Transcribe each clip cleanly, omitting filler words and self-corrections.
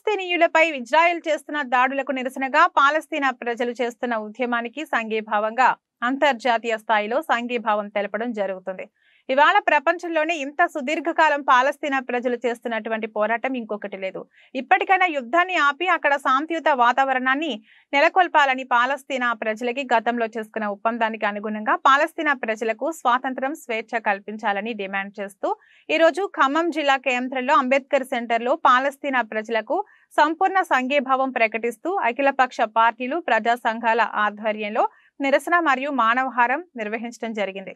పాలస్తీనియులపై Israel చేస్తున్న దాడులకు నిరసనగా పాలస్తీనా ప్రజలు చేస్తున్న ఉద్యమానికి సంఘీభావంగా అంతర్జాతీయ స్థాయిలో సంఘీభావం తెలపడం జరుగుతుంది. ఇవాళ ప్రపంచంలోనే ఇంత సుదీర్ఘకాలం పాలస్తీనా ప్రజలు చేస్తున్నటువంటి పోరాటం ఇంకొకటి లేదు. ఇప్పటికైనా యుద్ధాన్ని ఆపి అక్కడ శాంతియుత వాతావరణాన్ని నెలకొల్పాలని పాలస్తీనా ప్రజలకి గతంలో చేసుకున్న ఒప్పందానికి అనుగుణంగా పాలస్తీనా ప్రజలకు స్వాతంత్రం, స్వేచ్ఛ కల్పించాలని డిమాండ్ చేస్తూ ఈ రోజు ఖమ్మం జిల్లా కేంద్రంలో అంబేద్కర్ సెంటర్ లో పాలస్తీనా ప్రజలకు సంపూర్ణ సంఘీభావం ప్రకటిస్తూ అఖిలపక్ష పార్టీలు, ప్రజా సంఘాల ఆధ్వర్యంలో నిరసన మరియు మానవహారం నిర్వహించడం జరిగింది.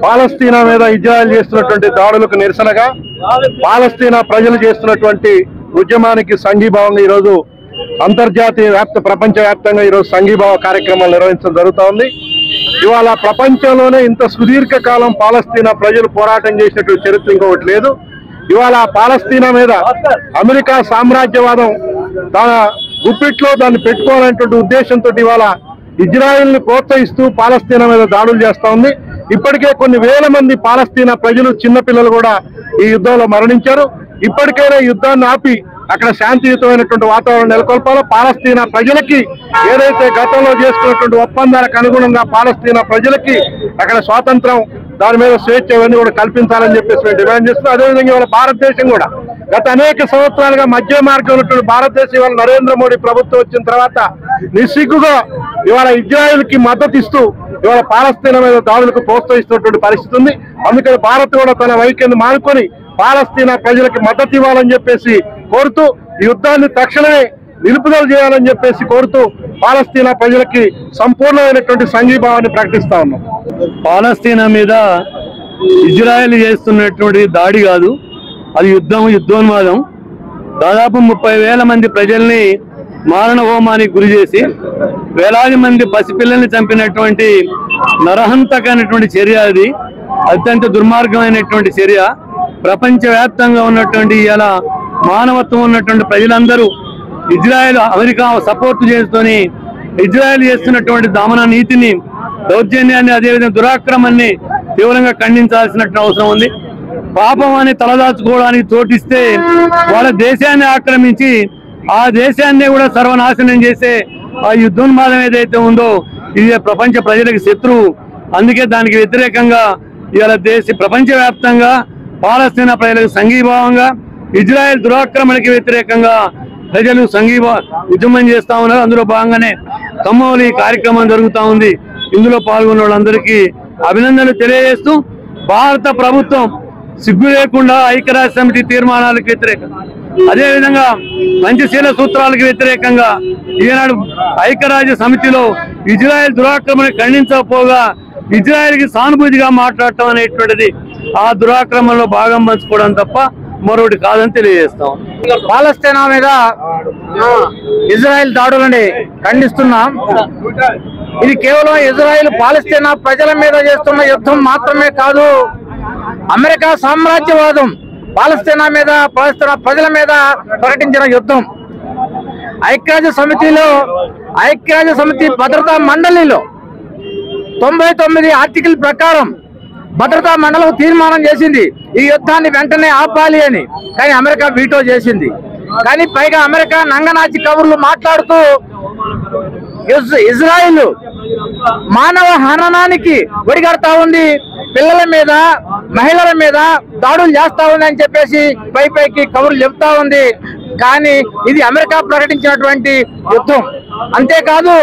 పాలస్తీనా మీద ఇజ్రాయెల్ చేస్తున్నటువంటి దాడులకు నిరసనగా పాలస్తీనా ప్రజలు చేస్తున్నటువంటి ఉద్యమానికి సంఘీభావంగా ఈరోజు అంతర్జాతీయ ప్రపంచ వ్యాప్తంగా ఈరోజు సంఘీభావ కార్యక్రమాలు నిర్వహించడం జరుగుతూ ఉంది. ఇవాళ ప్రపంచంలోనే ఇంత సుదీర్ఘకాలం పాలస్తీనా ప్రజలు పోరాటం చేసినటువంటి చరిత్ర ఇంకొకటి లేదు. ఇవాళ పాలస్తీనా మీద అమెరికా సామ్రాజ్యవాదం తన గుప్పిట్లో దాన్ని పెట్టుకోవాలనేటువంటి ఉద్దేశంతో ఇవాళ ఇజ్రాయెల్ ని ప్రోత్సహిస్తూ పాలస్తీనా మీద దాడులు చేస్తా ఉంది. ఇప్పటికే కొన్ని వేల మంది పాలస్తీనా ప్రజలు, చిన్నపిల్లలు కూడా ఈ యుద్ధంలో మరణించారు. ఇప్పటికైనా యుద్ధాన్ని ఆపి అక్కడ శాంతియుతమైనటువంటి వాతావరణం నెలకొల్పాలో, పాలస్తీనా ప్రజలకి ఏదైతే గతంలో చేసుకున్నటువంటి ఒప్పందాలకు అనుగుణంగా పాలస్తీనా ప్రజలకి అక్కడ స్వాతంత్రం, దాని మీద స్వేచ్ఛ ఇవన్నీ కూడా కల్పించాలని చెప్పేసి మేము డిమాండ్ చేస్తున్నాం. అదేవిధంగా ఇవాళ భారతదేశం కూడా గత అనేక సంవత్సరాలుగా మధ్య మార్గం ఉన్నటువంటి భారతదేశం ఇవాళ నరేంద్ర మోడీ ప్రభుత్వం వచ్చిన తర్వాత నిస్సిగ్గుగా ఇవాళ ఇజ్రాయెల్ కి మద్దతు ఇస్తూ ఇవాళ పాలస్తీనా మీద దాడులకు ప్రోత్సహిస్తున్నటువంటి పరిస్థితి ఉంది. అందుకని భారత్ కూడా తన వైఖరిని మానుకొని పాలస్తీనా ప్రజలకు మద్దతు ఇవ్వాలని చెప్పేసి కోరుతూ, ఈ యుద్ధాన్ని తక్షణమే నిలుపుదల చేయాలని చెప్పేసి కోరుతూ పాలస్తీనా ప్రజలకి సంపూర్ణమైనటువంటి సంఘీభావాన్ని ప్రకటిస్తా ఉన్నాం. పాలస్తీనా మీద ఇజ్రాయెల్ చేస్తున్నటువంటి దాడి కాదు, అది యుద్ధోన్మాదం. దాదాపు 30,000 మంది ప్రజల్ని మారణ హోమానికి గురి చేసి వేలాది మంది పసిపిల్లల్ని చంపినటువంటి నరహంతకమైనటువంటి చర్య. అది అత్యంత దుర్మార్గమైనటువంటి చర్య. ప్రపంచవ్యాప్తంగా ఉన్నటువంటి ఇలా మానవత్వం ఉన్నటువంటి ప్రజలందరూ ఇజ్రాయెల్, అమెరికా సపోర్ట్ చేసుకొని ఇజ్రాయెల్ చేస్తున్నటువంటి దమన నీతిని, దౌర్జన్యాన్ని, అదేవిధంగా దురాక్రమాన్ని తీవ్రంగా ఖండించాల్సినటువంటి అవసరం ఉంది. పాపం అని తలదాచుకోవడానికి చోటిస్తే వాళ్ళ దేశాన్ని ఆక్రమించి ఆ దేశాన్ని కూడా సర్వనాశనం చేసే ఆ యుద్ధోన్మాదం ఏదైతే ఉందో ఇది ప్రపంచ ప్రజలకు శత్రువు. అందుకే దానికి వ్యతిరేకంగా ఇవాళ ప్రపంచవ్యాప్తంగా పాలస్తీనా ప్రజలకు సంఘీభావంగా, ఇజ్రాయెల్ దురాక్రమణకి వ్యతిరేకంగా ప్రజలు ఉద్యమం చేస్తా ఉన్నారు. అందులో భాగంగానే ఖమ్మంలో ఈ కార్యక్రమం జరుగుతూ ఉంది. ఇందులో పాల్గొన్న వాళ్ళందరికీ అభినందనలు తెలియజేస్తూ, భారత ప్రభుత్వం సిగ్గు లేకుండా ఐక్యరాజ్య సమితి తీర్మానాలకు వ్యతిరేకంగా, అదేవిధంగా పంచశీల సూత్రాలకు వ్యతిరేకంగా ఈనాడు ఐక్యరాజ్య సమితిలో ఇజ్రాయెల్ దురాక్రమణ ఖండించకపోగా ఇజ్రాయెల్కి సానుభూతిగా మాట్లాడటం అనేటువంటిది ఆ దురాక్రమణలో భాగం పంచుకోవడం తప్ప మరొకటి కాదని తెలియజేస్తాం. పాలస్తీనా మీద ఇజ్రాయెల్ దాడులని ఖండిస్తున్నాం. ఇది కేవలం ఇజ్రాయెల్ పాలస్తీనా ప్రజల మీద చేస్తున్న యుద్ధం మాత్రమే కాదు, అమెరికా సామ్రాజ్యవాదం పాలస్తీనా ప్రజల మీద ప్రకటించిన యుద్ధం. ఐక్యరాజ్య సమితి భద్రతా మండలిలో 99 ఆర్టికల్ ప్రకారం భద్రతా మండలి తీర్మానం చేసింది ఈ యుద్ధాన్ని వెంటనే ఆపాలి అని. కానీ అమెరికా వీటో చేసింది. కానీ పైగా అమెరికా నంగనాచి కబుర్లు మాట్లాడుతూ ఇజ్రాయిల్ మానవ హననానికి ఒడిగడతా ఉంది, పిల్లల మీద, మహిళల మీద దాడులు చేస్తా ఉంది అని చెప్పేసి పైకి కబుర్లు చెప్తా ఉంది. కానీ ఇది అమెరికా ప్రకటించినటువంటి యుద్ధం. అంతేకాదు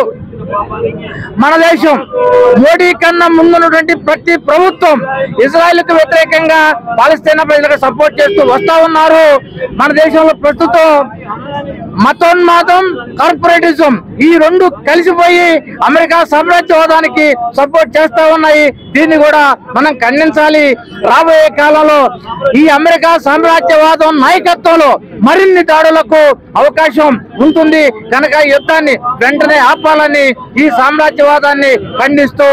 మన దేశం మోడీ కన్నా ముందున్నటువంటి ప్రతి ప్రభుత్వం ఇజ్రాయెల్కు వ్యతిరేకంగా పాలస్తీనా ప్రజలకు సపోర్ట్ చేస్తూ వస్తా ఉన్నారు. మన దేశంలో ప్రస్తుతం మతోన్మాదం, కార్పొరేటిజం ఈ రెండు కలిసిపోయి అమెరికా సామ్రాజ్యవాదానికి సపోర్ట్ చేస్తా ఉన్నాయి. దీన్ని కూడా మనం ఖండించాలి. రాబోయే కాలంలో ఈ అమెరికా సామ్రాజ్యవాదం నాయకత్వంలో మరిన్ని దాడులకు అవకాశం ఉంటుంది కనుక యుద్ధాన్ని వెంటనే ఆపాలని ఈ సామ్రాజ్యవాదాన్ని ఖండిస్తూ